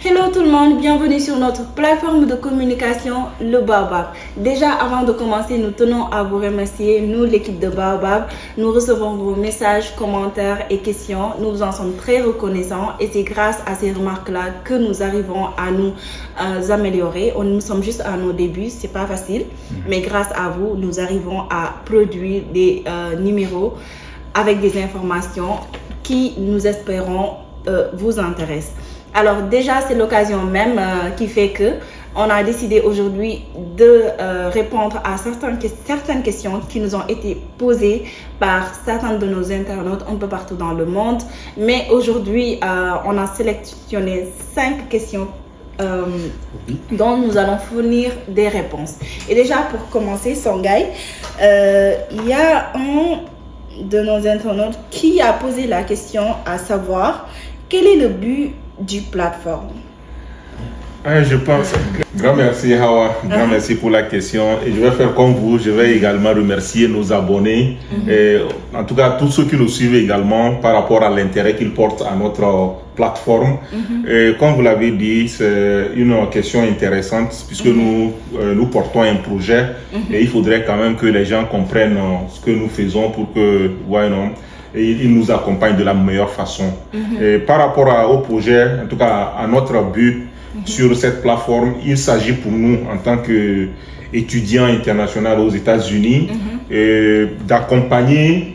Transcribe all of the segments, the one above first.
Hello tout le monde, bienvenue sur notre plateforme de communication, le Baobab. Déjà, avant de commencer, nous tenons à vous remercier, nous l'équipe de Baobab. Nous recevons vos messages, commentaires et questions. Nous vous en sommes très reconnaissants et c'est grâce à ces remarques-là que nous arrivons à nous améliorer. Nous sommes juste à nos débuts, c'est pas facile, mais grâce à vous, nous arrivons à produire des numéros avec des informations qui, nous espérons, vous intéressent. Alors déjà, c'est l'occasion même qui fait que on a décidé aujourd'hui de répondre à certaines questions qui nous ont été posées par certains de nos internautes un peu partout dans le monde. Mais aujourd'hui, on a sélectionné 5 questions dont nous allons fournir des réponses. Et déjà, pour commencer, Songhai, il y a un de nos internautes qui a posé la question à savoir quel est le but du plateforme. Je pense. Grand merci Hawa, grand merci pour la question. Et je vais faire comme vous, je vais également remercier nos abonnés, et en tout cas tous ceux qui nous suivent également par rapport à l'intérêt qu'ils portent à notre plateforme. Et comme vous l'avez dit, c'est une question intéressante puisque nous portons un projet et il faudrait quand même que les gens comprennent ce que nous faisons pour que, et ils nous accompagnent de la meilleure façon. Et par rapport au projet, en tout cas à notre but sur cette plateforme, il s'agit pour nous en tant qu'étudiants internationaux aux États-Unis d'accompagner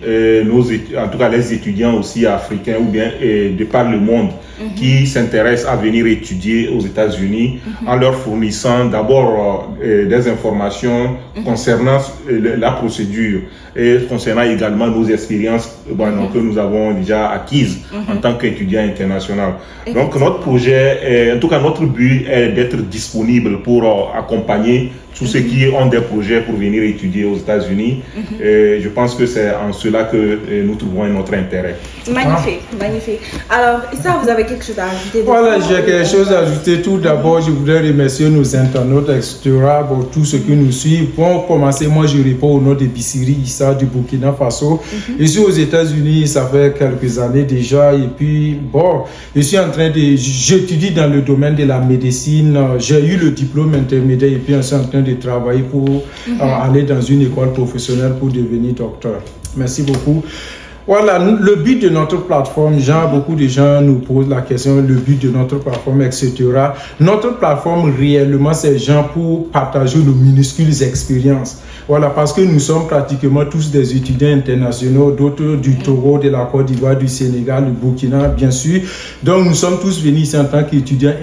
en tout cas les étudiants aussi africains ou bien de par le monde qui s'intéressent à venir étudier aux États-Unis en leur fournissant d'abord des informations concernant la procédure et concernant également nos expériences que nous avons déjà acquises en tant qu'étudiants internationaux. Donc notre projet, en tout cas notre but est d'être disponible pour accompagner tous ceux qui ont des projets pour venir étudier aux États-Unis. Je pense que c'est en cela que nous trouvons notre intérêt. Magnifique, magnifique. Alors, Issa, vous avez quelque chose à ajouter? Voilà, j'ai quelque chose à ajouter. Tout d'abord, je voudrais remercier nos internautes, etc., pour tous ceux qui nous suivent. Pour commencer, moi, je réponds au nom de Bissiri Issa du Burkina Faso. Je suis aux États-Unis, ça fait quelques années déjà. Et puis, je suis en train j'étudie dans le domaine de la médecine. J'ai eu le diplôme intermédiaire et puis je suis en train de travailler pour aller dans une école professionnelle pour devenir docteur. Merci beaucoup. Voilà, le but de notre plateforme, beaucoup de gens nous posent la question, le but de notre plateforme, etc. Notre plateforme, réellement, c'est pour partager nos minuscules expériences. Voilà, parce que nous sommes pratiquement tous des étudiants internationaux, d'autres du Togo, de la Côte d'Ivoire, du Sénégal, du Burkina, bien sûr. Donc, nous sommes tous venus ici en tant qu'étudiants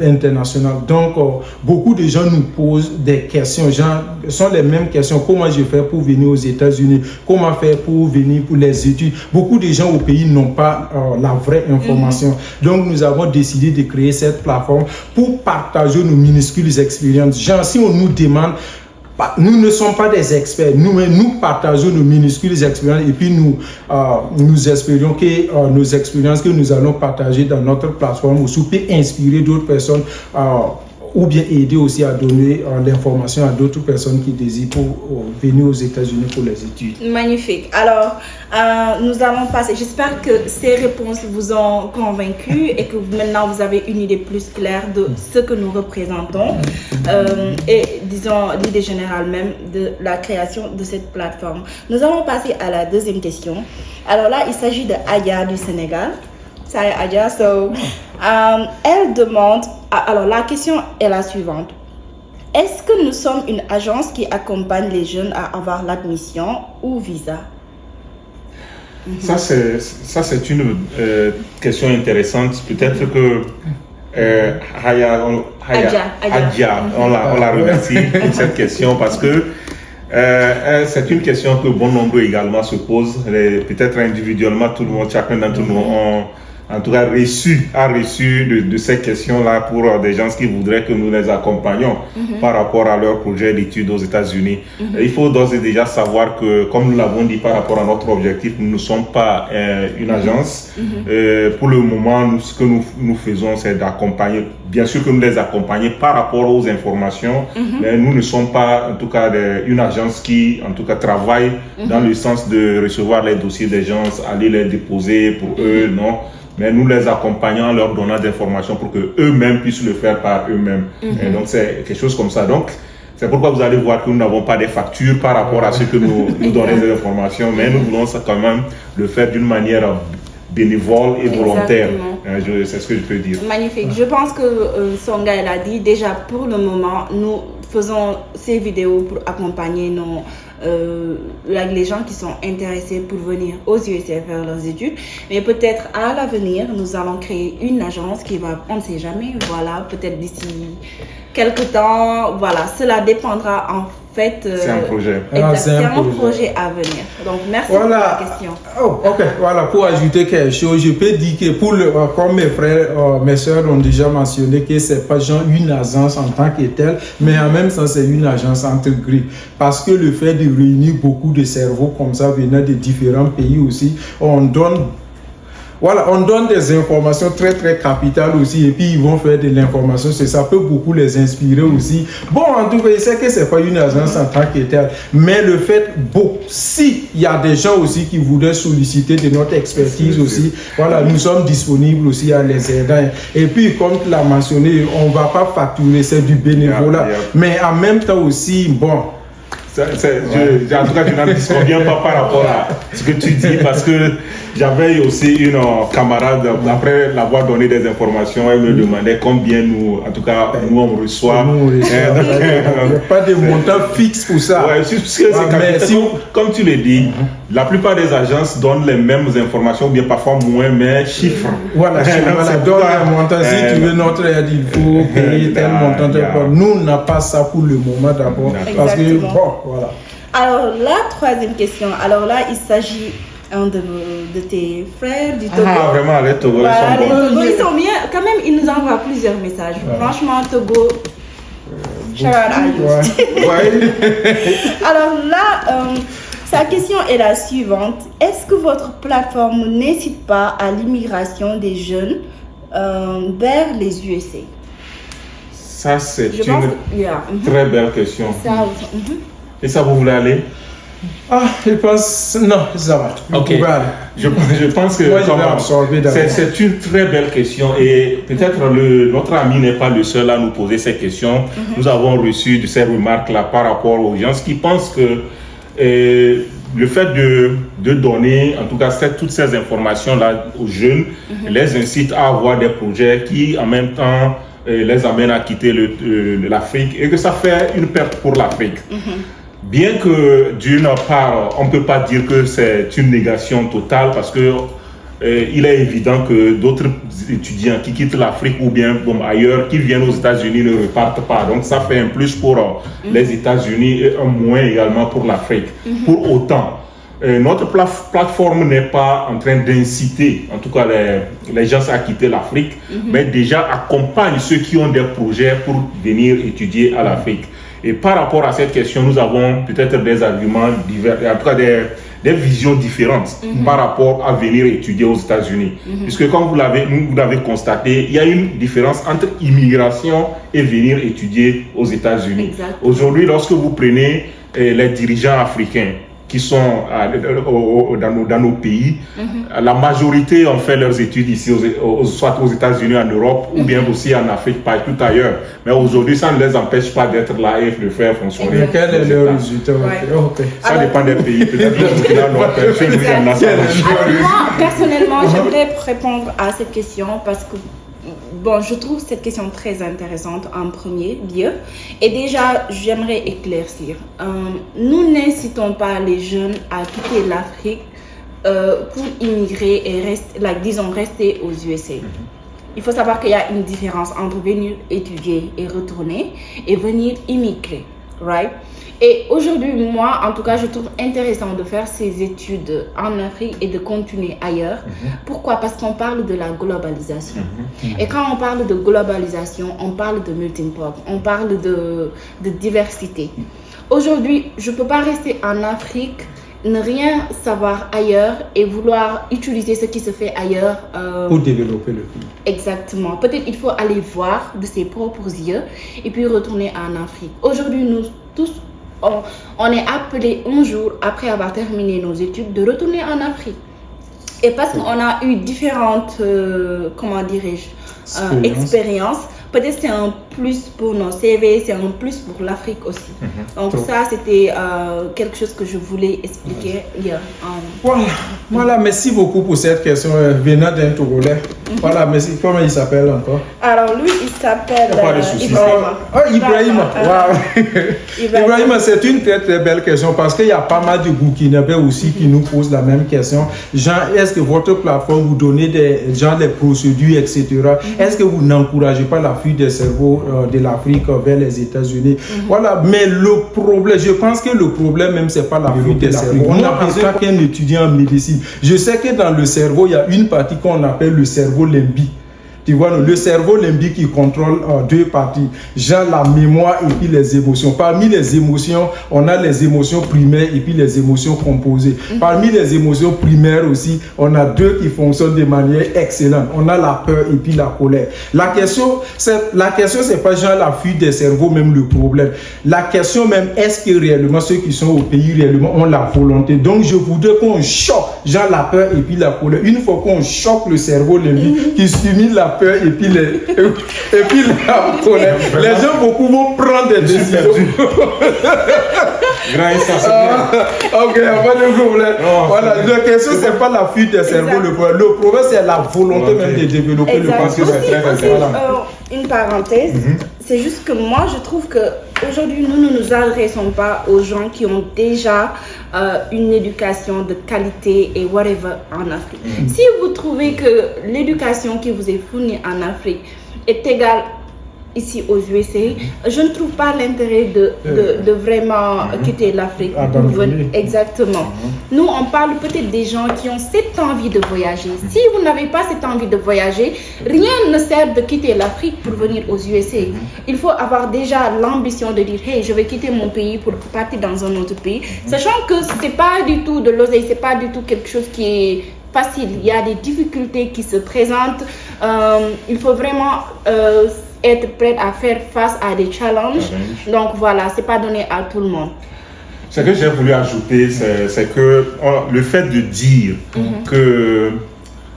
internationaux. Donc, beaucoup de gens nous posent des questions. Ce sont les mêmes questions. Comment je fais pour venir aux États-Unis? Comment faire pour venir pour les études? Beaucoup de gens au pays n'ont pas la vraie information. Donc, nous avons décidé de créer cette plateforme pour partager nos minuscules expériences. Si on nous demande, nous ne sommes pas des experts, nous partageons nos minuscules expériences et puis nous espérons que nos expériences que nous allons partager dans notre plateforme aussi peut inspirer d'autres personnes ou bien aider aussi à donner l'information à d'autres personnes qui désirent venir aux États-Unis pour les études. Magnifique. Alors, nous allons passer. J'espère que ces réponses vous ont convaincu et que maintenant vous avez une idée plus claire de ce que nous représentons et disons l'idée générale même de la création de cette plateforme. Nous allons passer à la deuxième question. Alors là, il s'agit de Aya du Sénégal. Salut Aya. Elle demande, alors la question est la suivante. Est-ce que nous sommes une agence qui accompagne les jeunes à avoir l'admission ou visa? Ça, c'est une question intéressante. Peut-être que Adja, on la remercie pour cette question parce que c'est une question que bon nombre également se posent. Peut-être individuellement, chacun d'entre nous en tout cas a reçu de ces questions-là pour des gens qui voudraient que nous les accompagnions par rapport à leur projet d'études aux États-Unis. Il faut d'ores et déjà savoir que, comme nous l'avons dit par rapport à notre objectif, nous ne sommes pas une agence. Pour le moment, ce que nous faisons, c'est d'accompagner, bien sûr que nous les accompagnons par rapport aux informations, mais nous ne sommes pas en tout cas une agence qui en tout cas travaille dans le sens de recevoir les dossiers des gens, aller les déposer pour eux, non. Mais nous les accompagnons en leur donnant des informations pour qu'eux-mêmes puissent le faire par eux-mêmes. Et donc c'est quelque chose comme ça. Donc c'est pourquoi vous allez voir que nous n'avons pas des factures par rapport à ce que nous donnons des informations, mais nous voulons ça quand même le faire d'une manière bénévole et volontaire. C'est ce que je peux dire. Magnifique. Je pense que Songa elle a dit déjà pour le moment, nous faisons ces vidéos pour accompagner les gens qui sont intéressés pour venir aux USA faire leurs études. Mais peut-être à l'avenir, nous allons créer une agence qui va, on ne sait jamais, voilà, peut-être d'ici quelques temps, voilà, cela dépendra en fait. C'est un projet. C'est un projet à venir. Donc merci pour la question. Oh, ok, voilà, pour ajouter quelque chose, je peux dire que comme mes frères, mes soeurs ont déjà mentionné que c'est pas genre une agence en tant que telle, mais en même temps c'est une agence intégrée. Parce que le fait de réunir beaucoup de cerveaux comme ça venant de différents pays aussi, on donne des informations très très capitales aussi, et puis ils vont faire de l'information, ça peut beaucoup les inspirer aussi. Bon, en tout cas, je sais que c'est pas une agence en tant que telle, mais le fait, si il y a des gens aussi qui voudraient solliciter de notre expertise aussi, voilà, nous sommes disponibles aussi à les aider. Et puis, comme tu l'as mentionné, on va pas facturer, c'est du bénévolat, mais en même temps aussi, bon. En tout cas, je n'en disconviens pas par rapport à ce que tu dis, parce que j'avais aussi une camarade, après l'avoir donné des informations, elle me demandait combien nous on reçoit. Il n'y a pas de montant fixe pour ça. Comme tu le dis, la plupart des agences donnent les mêmes informations, bien parfois moins, mais chiffres. Voilà, donne un montant. Si tu veux notre aide, il faut payer tel montant. Nous, on n'a pas ça pour le moment d'abord. Parce que, voilà. Alors, la troisième question. Alors là, il s'agit de tes frères du Togo. Ah, vraiment, les Togo, voilà, ils sont bien. Quand même, ils nous envoient plusieurs messages. Franchement, Togo, shout out à you. Alors là, sa question est la suivante. Est-ce que votre plateforme n'incite pas à l'immigration des jeunes vers les USA? Ça, c'est une très belle question. Et ça, vous voulez aller? Je pense... Non, ça va. Ok. Je pense que c'est une très belle question, et peut-être notre ami n'est pas le seul à nous poser ces questions. Nous avons reçu ces remarques-là par rapport aux gens qui pensent que le fait de donner, en tout cas, toutes ces informations-là aux jeunes, les incite à avoir des projets qui, en même temps, les amènent à quitter l'Afrique, et que ça fait une perte pour l'Afrique. Bien que d'une part, on ne peut pas dire que c'est une négation totale, parce que il est évident que d'autres étudiants qui quittent l'Afrique ou bien ailleurs, qui viennent aux États-Unis, ne repartent pas. Donc ça fait un plus pour les États-Unis et un moins également pour l'Afrique. Pour autant, notre plateforme n'est pas en train d'inciter, en tout cas les gens à quitter l'Afrique, mais déjà accompagne ceux qui ont des projets pour venir étudier à l'Afrique. Et par rapport à cette question, nous avons peut-être des arguments divers, en tout cas des visions différentes par rapport à venir étudier aux États-Unis. Puisque comme vous l'avez constaté, il y a une différence entre immigration et venir étudier aux États-Unis. Aujourd'hui, lorsque vous prenez les dirigeants africains qui sont dans nos pays, la majorité ont fait leurs études ici, soit aux États-Unis, en Europe, ou bien aussi en Afrique, partout ailleurs. Mais aujourd'hui, ça ne les empêche pas d'être là et de faire fonctionner. Quel est le résultat? Ça dépend des pays. Peut-être moi, personnellement, j'aimerais répondre à cette question parce que je trouve cette question très intéressante en premier lieu. Et déjà, j'aimerais éclaircir. Nous n'incitons pas les jeunes à quitter l'Afrique pour immigrer et rester aux USA. Il faut savoir qu'il y a une différence entre venir étudier et retourner et venir immigrer. right? Et aujourd'hui, moi, en tout cas, je trouve intéressant de faire ces études en Afrique et de continuer ailleurs. Pourquoi? Parce qu'on parle de la globalisation. Et quand on parle de globalisation, on parle de melting pot, on parle de diversité. Aujourd'hui, je ne peux pas rester en Afrique, ne rien savoir ailleurs et vouloir utiliser ce qui se fait ailleurs. Pour développer le pays. Exactement. Peut-être il faut aller voir de ses propres yeux et puis retourner en Afrique. Aujourd'hui, nous tous, on est appelés un jour, après avoir terminé nos études, de retourner en Afrique. Et parce qu'on a eu différentes, comment dirais-je, expériences, peut-être c'est un plus pour nos CV, c'est un plus pour l'Afrique aussi. Donc ça, c'était quelque chose que je voulais expliquer hier. Voilà, merci beaucoup pour cette question venant d'un Togolais. Voilà, merci. Comment il s'appelle encore? Alors lui, il s'appelle Ibrahima. Ibrahima. Wow. Ibrahima, c'est une très très belle question parce qu'il y a pas mal de Burkinabés aussi qui nous posent la même question. Genre, est-ce que votre plateforme vous donne des procédures, etc. Est-ce que vous n'encouragez pas la fuite des cerveaux de l'Afrique vers les États-Unis? Voilà, mais le problème, je pense que le problème même, c'est pas la fuite des cerveaux. On a besoin qu'un étudiant en médecine. Je sais que dans le cerveau, il y a une partie qu'on appelle le cerveau limbique. Tu vois, le cerveau limbique qui contrôle deux parties, genre la mémoire et puis les émotions. Parmi les émotions, on a les émotions primaires et puis les émotions composées. Parmi les émotions primaires aussi, on a deux qui fonctionnent de manière excellente. On a la peur et puis la colère. La question, c'est pas genre la fuite des cerveaux même le problème. La question même, est-ce que réellement ceux qui sont au pays réellement ont la volonté? Donc je voudrais qu'on choque genre la peur et puis la colère. Une fois qu'on choque le cerveau limbique qui stimule la peur et puis la colère, les gens beaucoup vont prendre des décisions. Ok, pas de problème. Voilà, la question c'est pas la fuite des cerveaux le problème. Le problème c'est la volonté même de développer le pensée. Une parenthèse, c'est juste que moi je trouve que aujourd'hui nous ne nous adressons pas aux gens qui ont déjà une éducation de qualité et whatever en Afrique. Si vous trouvez que l'éducation qui vous est fournie en Afrique est égale ici aux USA, je ne trouve pas l'intérêt de vraiment quitter l'Afrique. Exactement. Nous, on parle peut-être des gens qui ont cette envie de voyager. Si vous n'avez pas cette envie de voyager, rien ne sert de quitter l'Afrique pour venir aux USA. Il faut avoir déjà l'ambition de dire, hey, je vais quitter mon pays pour partir dans un autre pays, sachant que c'est pas du tout de l'oseille, c'est pas du tout quelque chose qui est facile. Il y a des difficultés qui se présentent. Il faut vraiment être prêt à faire face à des challenges. Donc voilà, c'est pas donné à tout le monde. Ce que j'ai voulu ajouter, c'est que le fait de dire que,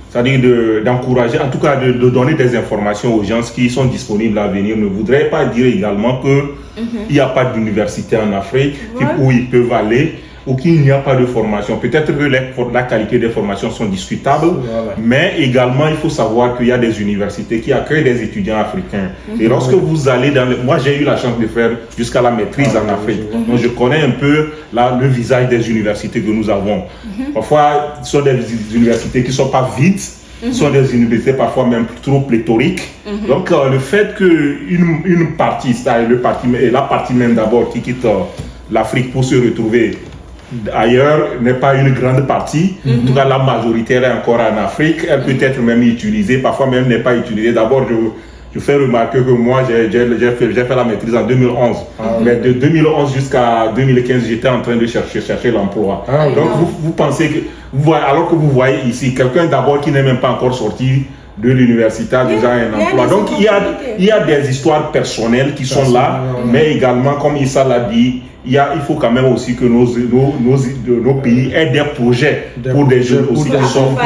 c'est-à-dire d'encourager, en tout cas de donner des informations aux gens qui sont disponibles à venir, ne voudrait pas dire également qu'il n'y a pas d'université en Afrique où ils peuvent aller, ou qu'il n'y a pas de formation. Peut-être que la qualité des formations sont discutables, mais également il faut savoir qu'il y a des universités qui accueillent des étudiants africains. Et lorsque vous allez moi j'ai eu la chance de faire jusqu'à la maîtrise en Afrique, donc je connais un peu le visage des universités que nous avons. Parfois ce sont des universités qui ne sont pas vides, ce sont des universités parfois même trop pléthoriques. Donc le fait qu'une partie, la partie même d'abord qui quitte l'Afrique pour se retrouver ailleurs n'est pas une grande partie. En tout cas, la majorité est encore en Afrique. Elle peut être même utilisée, parfois même n'est pas utilisée. D'abord, je fais remarquer que moi, j'ai fait la maîtrise en 2011. Mais de 2011 jusqu'à 2015, j'étais en train de chercher l'emploi. Donc, vous pensez que, alors que vous voyez ici, quelqu'un d'abord qui n'est même pas encore sorti de l'université a déjà un emploi. Donc, il y a des histoires personnelles qui sont là, mais également, comme Issa l'a dit, il faut quand même aussi que nos pays aient des projets pour des jeunes aussi qui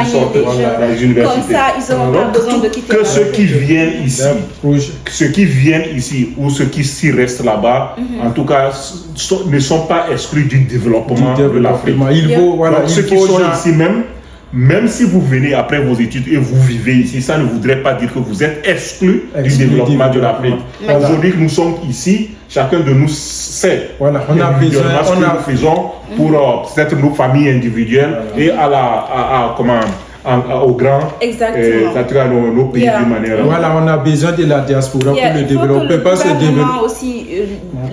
sortent des universités. Comme ça, ils n'auront pas besoin de quitter. Que ceux qui viennent ici, ou ceux qui s'y restent là-bas, en tout cas, ne sont pas exclus du développement de l'Afrique. Ceux qui sont ici même si vous venez après vos études et vous vivez ici, ça ne voudrait pas dire que vous êtes exclu du développement de l'Afrique. Aujourd'hui, nous sommes ici, chacun de nous sait ce que nous faisons pour peut-être nos familles individuelles et aux grands, Exactement. en tout cas nos pays d'une manière. Voilà, on a besoin de la diaspora pour le développer. Il faut que Pas se développer. aussi,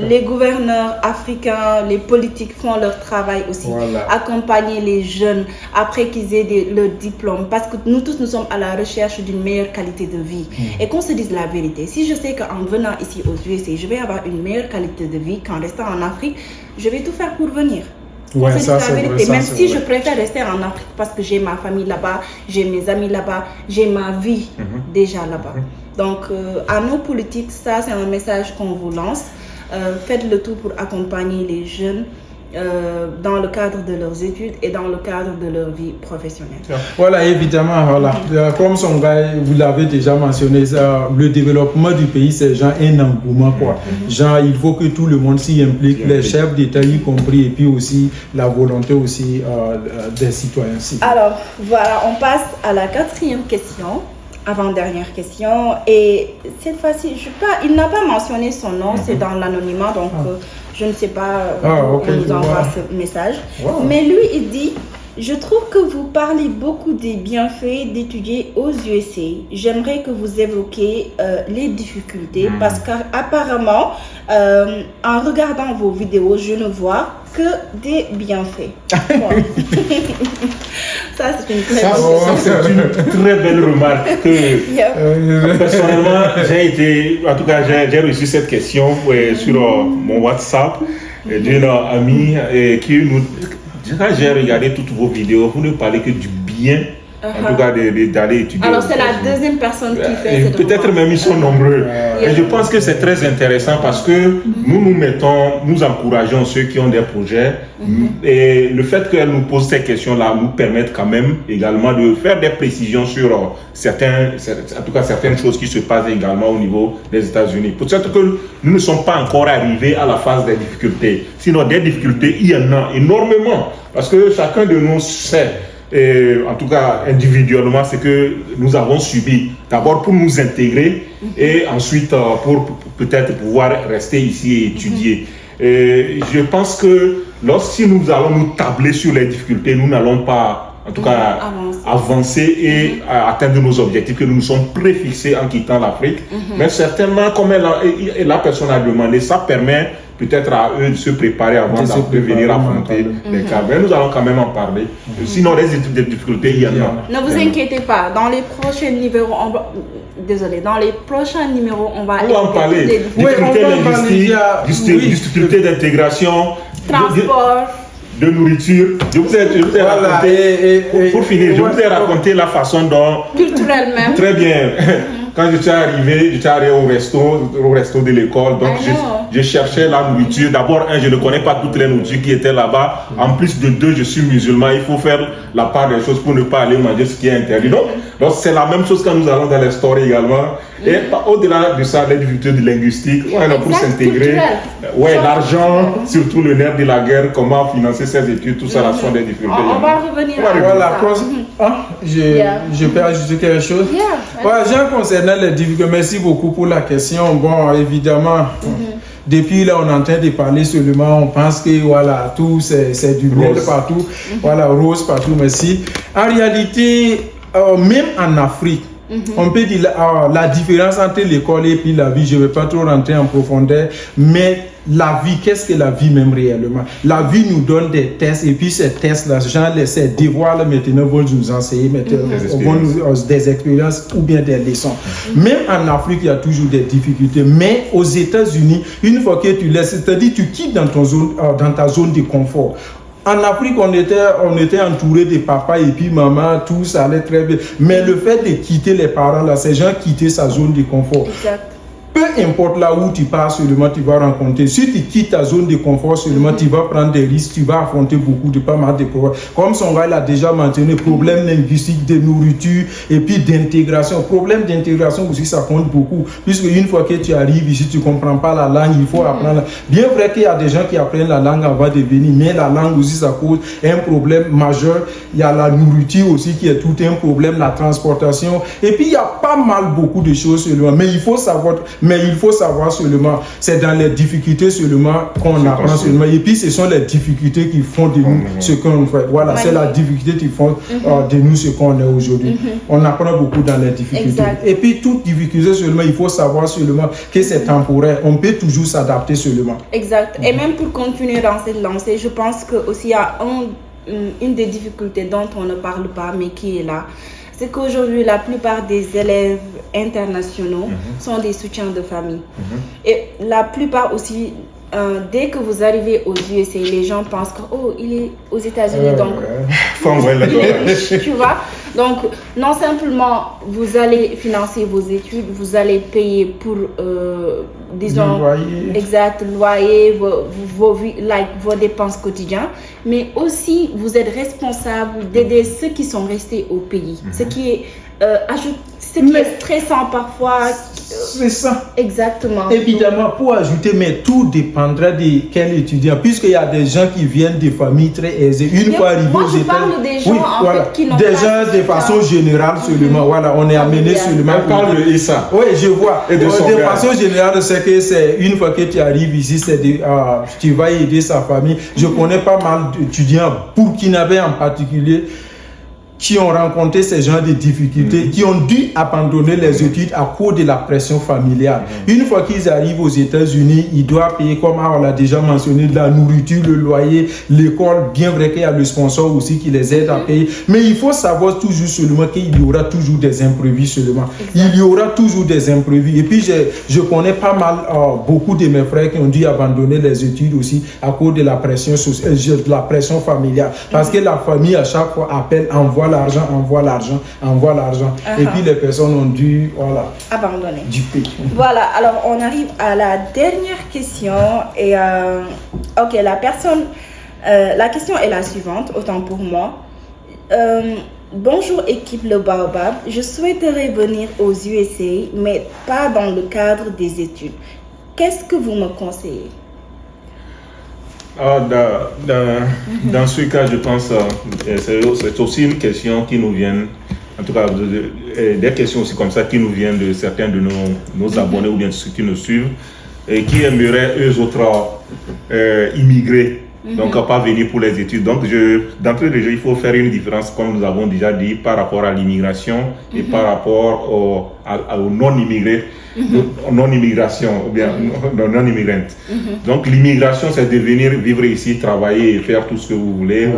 les gouverneurs africains, les politiques font leur travail aussi. Voilà. Accompagner les jeunes après qu'ils aient leur diplôme. Parce que nous tous, nous sommes à la recherche d'une meilleure qualité de vie. Et qu'on se dise la vérité. Si je sais qu'en venant ici aux USA, je vais avoir une meilleure qualité de vie qu'en restant en Afrique, je vais tout faire pour venir. Ouais, C'est ça, la c'est vérité. vrai, ça, Même c'est si vrai. je préfère rester en Afrique parce que j'ai ma famille là-bas, j'ai mes amis là-bas, j'ai ma vie déjà là-bas. Donc, à nos politiques, ça c'est un message qu'on vous lance. Faites le tout pour accompagner les jeunes dans le cadre de leurs études et dans le cadre de leur vie professionnelle. Voilà, évidemment, voilà. Comme son gars, vous l'avez déjà mentionné, ça, le développement du pays, c'est genre un engouement, quoi. Genre, il faut que tout le monde s'y implique, les chefs d'État y compris, et puis aussi la volonté aussi des citoyens. Alors, voilà, on passe à la 4e question. Avant-dernière question, et cette fois-ci, il n'a pas mentionné son nom, c'est dans l'anonymat, donc je ne sais pas où on nous envoie ce message. Mais lui, il dit, je trouve que vous parlez beaucoup des bienfaits d'étudier aux USA. J'aimerais que vous évoquiez les difficultés, parce qu'apparemment, en regardant vos vidéos, je ne vois que des bienfaits. Ça, c'est une très très belle remarque que personnellement, j'ai reçu cette question sur mon WhatsApp d'une amie qui nous... Quand j'ai regardé toutes vos vidéos, vous ne parlez que du bien, en tout cas d'aller étudier. Alors c'est la deuxième personne qui fait cette peut-être remarque. même ils sont nombreux. Et je pense que c'est très intéressant parce que nous encourageons ceux qui ont des projets. Et le fait qu'elle nous pose ces questions-là nous permet quand même également de faire des précisions sur certaines choses qui se passent également au niveau des États-Unis. Peut-être que nous ne sommes pas encore arrivés à la phase des difficultés. Sinon, des difficultés, il y en a énormément. Parce que chacun de nous sait, et en tout cas individuellement, c'est que nous avons subi. D'abord pour nous intégrer et ensuite pour peut-être pouvoir rester ici et étudier. Et je pense que lorsque nous allons nous tabler sur les difficultés, nous n'allons pas en tout cas avancer et atteindre nos objectifs que nous nous sommes préfixés en quittant l'Afrique. Mais certainement, comme la personne a demandé, ça permet peut-être à eux de se préparer avant de venir affronter les cas. Mais nous allons quand même en parler. Sinon, des difficultés, il y en a. Ne vous inquiétez pas, dans les prochains numéros, on va en parler. Difficultés linguistiques, difficultés d'intégration, transport, de nourriture. Je vous ai raconté, pour finir, je vous ai raconté la façon dont... Culturelle même. Très bien. Quand j'étais arrivé au resto de l'école, donc je cherchais la nourriture. D'abord, je ne connais pas toutes les nourritures qui étaient là-bas. En plus de 2, je suis musulman. Il faut faire la part des choses pour ne pas aller manger ce qui est interdit. Donc c'est la même chose quand nous allons dans les stores également. Et au-delà de ça, les difficultés linguistiques, pour s'intégrer. L'argent, surtout le nerf de la guerre, comment financer ses études, tout ça, là sont des difficultés. On va revenir à ça. Je peux ajouter quelque chose. Jean, concernant les difficultés, merci beaucoup pour la question. Bon, évidemment, depuis là, on est en train de parler seulement, on pense que voilà, tout c'est du miel partout, voilà, rose partout, merci. En réalité, même en Afrique, on peut dire la différence entre l'école et puis la vie, je ne vais pas trop rentrer en profondeur, mais la vie, qu'est-ce que la vie même réellement? La vie nous donne des tests et puis ces tests-là, ces devoirs maintenant vont nous enseigner des expériences ou bien des leçons. Même en Afrique, il y a toujours des difficultés, mais aux États-Unis, une fois que tu laisses, c'est-à-dire tu quittes dans ta zone de confort. En Afrique, on était entouré de papa et puis maman, tout ça allait très bien. Mais le fait de quitter les parents, là, ces gens quitter sa zone de confort. Exact. Peu importe là où tu pars, seulement tu vas rencontrer. Si tu quittes ta zone de confort, seulement tu vas prendre des risques, tu vas affronter pas mal de problèmes. Comme son gars l'a déjà mentionné, problème linguistique, de nourriture et puis d'intégration. Problème d'intégration aussi, ça compte beaucoup. Puisque une fois que tu arrives ici, tu ne comprends pas la langue, il faut apprendre. Bien vrai qu'il y a des gens qui apprennent la langue avant de venir, mais la langue aussi, ça cause un problème majeur. Il y a la nourriture aussi qui est tout un problème, la transportation. Et puis, il y a pas mal beaucoup de choses seulement. Mais il faut savoir... Mais il faut savoir seulement, c'est dans les difficultés seulement qu'on apprend seulement. Et puis ce sont les difficultés qui font de nous ce qu'on fait. Voilà, c'est la difficulté qui font de nous ce qu'on est aujourd'hui. On apprend beaucoup dans les difficultés. Exact. Et puis toute difficulté seulement, il faut savoir seulement que c'est temporaire. On peut toujours s'adapter seulement. Exact. Et même pour continuer dans cette lancée, je pense que aussi il y a une des difficultés dont on ne parle pas, mais qui est là. C'est qu'aujourd'hui, la plupart des élèves internationaux sont des soutiens de famille. Et la plupart aussi, dès que vous arrivez aux USA, les gens pensent que il est aux États-Unis, donc tu vois. Donc, non simplement vous allez financer vos études, vous allez payer pour, disons, loyer, vos dépenses quotidiennes, mais aussi vous êtes responsable d'aider ceux qui sont restés au pays. Ce qui est stressant parfois. C'est ça. Exactement. Évidemment, pour ajouter, mais tout dépendra de quel étudiant, puisqu'il y a des gens qui viennent de familles très aisées. Une fois arrivés aux États-Unis, parle des gens fait, qui n'ont des pas gens de façon générale seulement. Voilà, on est amené seulement. On parle de Issa. Oui, je vois. Et de façon générale, c'est que c'est une fois que tu arrives ici, tu vas aider sa famille. Je connais pas mal d'étudiants burkinabés en particulier qui ont rencontré ces genres de difficultés, qui ont dû abandonner les études à cause de la pression familiale. Une fois qu'ils arrivent aux États-Unis, ils doivent payer, comme on l'a déjà mentionné, la nourriture, le loyer, l'école, bien vrai qu'il y a le sponsor aussi qui les aide à payer. Mais il faut savoir toujours seulement qu'il y aura toujours des imprévus seulement. Il y aura toujours des imprévus. Et puis, je connais pas mal, beaucoup de mes frères qui ont dû abandonner les études aussi à cause de la pression familiale. Parce que la famille, à chaque fois, envoie l'argent. Et puis les personnes ont dû abandonner. Du pays. Voilà, alors on arrive à la dernière question. Et la question est la suivante, autant pour moi. Bonjour équipe Le Baobab, je souhaiterais venir aux USA, mais pas dans le cadre des études. Qu'est-ce que vous me conseillez? Dans ce cas, je pense que c'est aussi une question qui nous vient, en tout cas des questions aussi comme ça qui nous viennent de certains de nos abonnés ou bien de ceux qui nous suivent et qui aimeraient eux autres immigrer, donc pas venir pour les études. Donc d'entrée de jeu, il faut faire une différence, comme nous avons déjà dit, par rapport à l'immigration et par rapport aux non-immigrés. Non-immigration ou bien non-immigrante. Donc l'immigration, c'est de venir vivre ici, travailler et faire tout ce que vous voulez.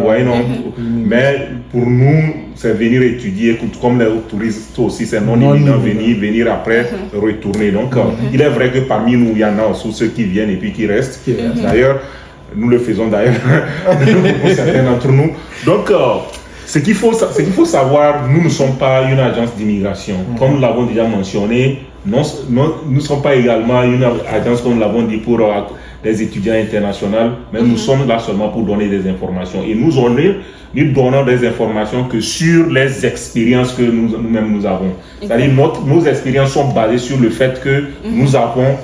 Mais pour nous, c'est venir étudier, comme les touristes aussi, c'est non-immigrant, venir après retourner. Donc il est vrai que parmi nous, il y en a aussi ceux qui viennent et puis qui restent. D'ailleurs, nous le faisons d'ailleurs, pour certains d'entre nous. Donc, ce qu'il faut savoir, nous ne sommes pas une agence d'immigration. Comme nous l'avons déjà mentionné, nous ne sommes pas également une agence, comme nous l'avons dit, pour les étudiants internationaux, mais nous sommes là seulement pour donner des informations. Et nous donnons des informations que sur les expériences que nous-mêmes nous avons. C'est-à-dire nos expériences sont basées sur le fait que nous avons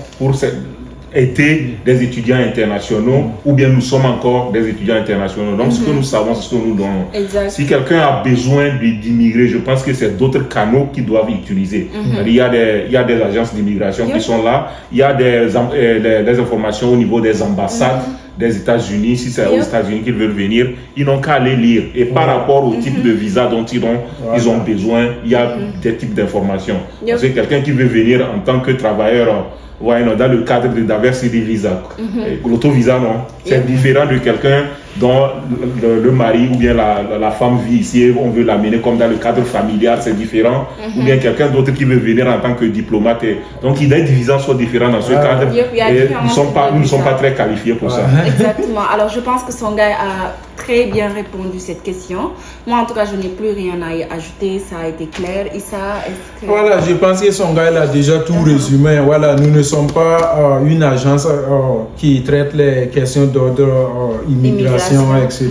été des étudiants internationaux ou bien nous sommes encore des étudiants internationaux. Donc ce que nous savons, c'est ce que nous donnons. Si quelqu'un a besoin d'immigrer, je pense que c'est d'autres canaux qu'ils doivent utiliser. Il y a des agences d'immigration qui sont là, il y a des informations au niveau des ambassades des États-Unis. Si c'est aux États-Unis qu'ils veulent venir, ils n'ont qu'à aller lire. Et par rapport au type de visa dont ils ont besoin, il y a des types d'informations. Parce que quelqu'un qui veut venir en tant que travailleur dans le cadre de diversity visa. L'autovisa, non. C'est différent de quelqu'un dont le mari ou bien la femme vit ici et on veut l'amener comme dans le cadre familial, c'est différent. Ou bien quelqu'un d'autre qui veut venir en tant que diplomate. Donc, les divisions sont différentes dans ce cadre. Et nous ne sommes pas très qualifiés pour ça. Exactement. Alors, je pense que Songai a très bien répondu à cette question. Moi, en tout cas, je n'ai plus rien à y ajouter. Ça a été clair. Issa, est-ce que... Voilà, je pense que Songai a déjà tout résumé. Voilà, nous ne sommes pas une agence qui traite les questions d'ordre immigration, etc.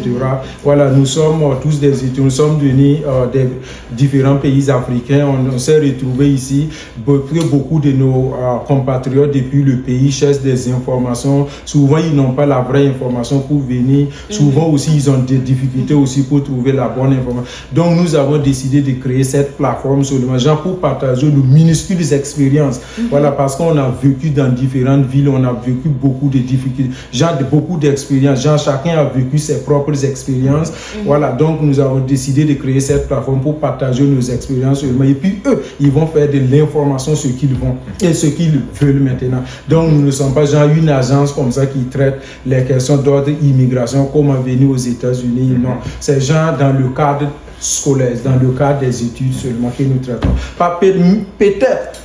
Voilà, nous sommes tous des étudiants. Nous sommes venus des différents pays africains. On s'est retrouvés ici. Beaucoup de nos compatriotes depuis le pays cherchent des informations. Souvent, ils n'ont pas la vraie information pour venir. Souvent aussi, ils ont des difficultés aussi pour trouver la bonne information. Donc nous avons décidé de créer cette plateforme seulement, genre pour partager nos minuscules expériences. Voilà, parce qu'on a vécu dans différentes villes, on a vécu beaucoup de difficultés, genre beaucoup d'expériences, genre chacun a vécu ses propres expériences. Voilà, donc nous avons décidé de créer cette plateforme pour partager nos expériences seulement. Et puis eux, ils vont faire de l'information ce qu'ils vont et ce qu'ils veulent maintenant. Donc nous ne sommes pas genre une agence comme ça qui traite les questions d'ordre immigration comme on est venu aux États-Unis. Non, c'est genre dans le cadre scolaire, dans le cadre des études seulement que nous traitons. Peut-être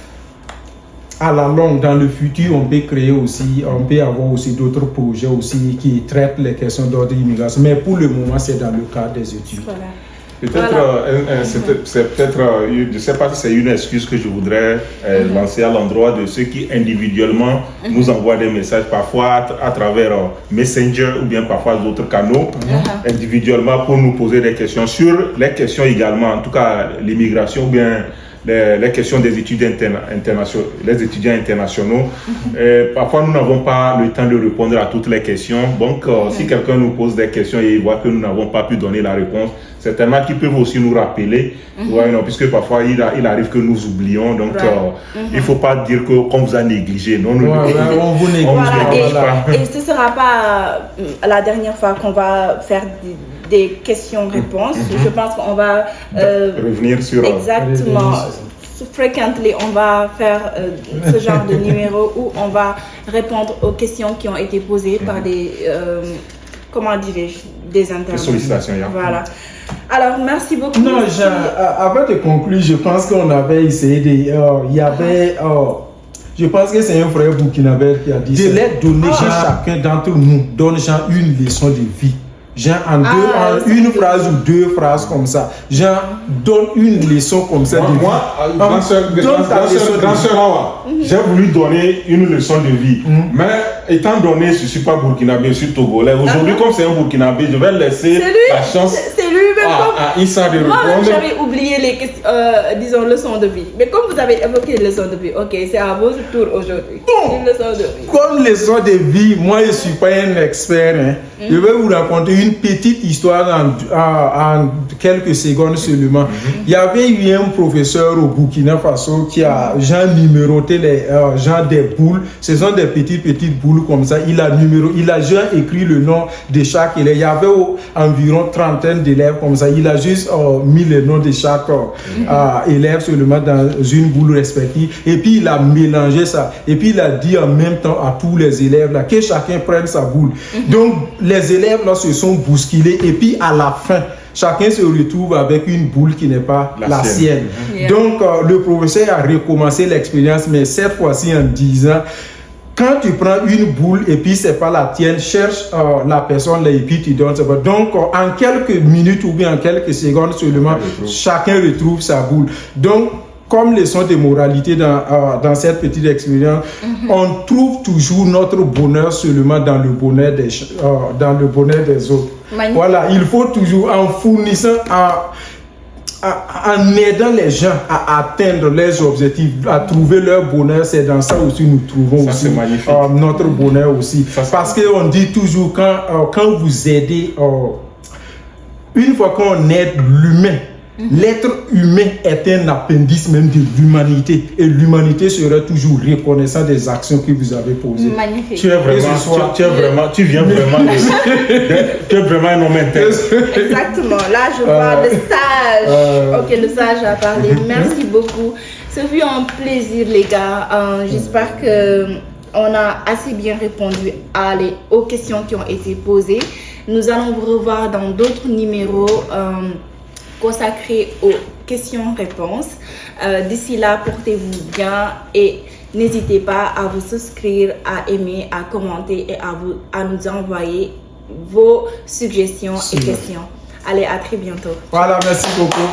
à la longue, dans le futur, on peut créer aussi, on peut avoir aussi d'autres projets aussi qui traitent les questions d'ordre immigration. Mais pour le moment, c'est dans le cadre des études. Voilà. Peut-être, c'est peut-être, je ne sais pas si c'est une excuse que je voudrais lancer à l'endroit de ceux qui individuellement nous envoient des messages, parfois à travers Messenger ou bien parfois d'autres canaux, individuellement pour nous poser des questions sur les questions également, en tout cas l'immigration ou bien les questions des études internationaux, les étudiants internationaux. Parfois, nous n'avons pas le temps de répondre à toutes les questions. Donc, si quelqu'un nous pose des questions et il voit que nous n'avons pas pu donner la réponse, certainement qu'ils peuvent aussi nous rappeler, puisque parfois, il arrive que nous oublions. Donc, il ne faut pas dire qu'on vous a négligé. Non, on vous néglige pas. Et ce ne sera pas la dernière fois qu'on va faire des questions-réponses. Je pense qu'on va revenir sur... Exactement. Fréquemment, on va faire ce genre de numéro où on va répondre aux questions qui ont été posées par des, comment dirais-je, des intervenants. Des sollicitations. Voilà. Alors, merci beaucoup. Non, avant de conclure, je pense qu'on avait essayé de... il y avait... je pense que c'est un frère burkinabé qui a dit de les donner, chacun d'entre nous donne une leçon de vie. Genre une phrase ou deux phrases comme ça. Genre donne une leçon comme ça. Moi, grand sœur Hawa, j'ai voulu donner une leçon de vie. Mais étant donné, je ne suis pas burkinabé, je suis togolais. Aujourd'hui, comme c'est un burkinabé, je vais laisser la chance à Issa de répondre. Moi, j'avais oublié les questions, disons, leçons de vie. Mais comme vous avez évoqué les leçons de vie, ok, c'est à votre tour aujourd'hui. Une leçon de vie. Comme leçon de vie, moi, je ne suis pas un expert. Je vais vous raconter une petite histoire en quelques secondes seulement. Il y avait eu un professeur au Burkina Faso qui a numéroté les des boules. Ce sont des petites boules comme ça. Il a écrit le nom de chaque élève. Il y avait environ trentaine d'élèves comme ça. Il a juste mis le nom de chaque élève seulement dans une boule respective. Et puis il a mélangé ça. Et puis il a dit en même temps à tous les élèves là, que chacun prenne sa boule. Donc les élèves là se sont bousculés et puis à la fin, chacun se retrouve avec une boule qui n'est pas la sienne. Donc le professeur a recommencé l'expérience, mais cette fois-ci en disant, quand tu prends une boule et puis c'est pas la tienne, cherche la personne là et puis tu donnes. Donc en quelques minutes ou bien en quelques secondes seulement, chacun retrouve sa boule. Donc comme leçon de moralité dans cette petite expérience, on trouve toujours notre bonheur seulement dans le bonheur des autres. Voilà, il faut toujours en fournissant, en aidant les gens à atteindre leurs objectifs, à trouver leur bonheur. C'est dans ça aussi nous trouvons aussi notre bonheur aussi. Parce qu'on dit toujours quand vous aidez, une fois qu'on aide l'humain, l'être humain est un appendice même de l'humanité et l'humanité sera toujours reconnaissant des actions que vous avez posées. Magnifique. Tu viens vraiment un homme intègre. Exactement. Là, je vois le sage. Ok, le sage a parlé. Merci beaucoup. Ce fut un plaisir, les gars. J'espère que on a assez bien répondu aux questions qui ont été posées. Nous allons vous revoir dans d'autres numéros consacré aux questions-réponses. D'ici là, portez-vous bien et n'hésitez pas à vous souscrire, à aimer, à commenter et à nous envoyer vos suggestions et questions. Allez, à très bientôt. Voilà, merci beaucoup.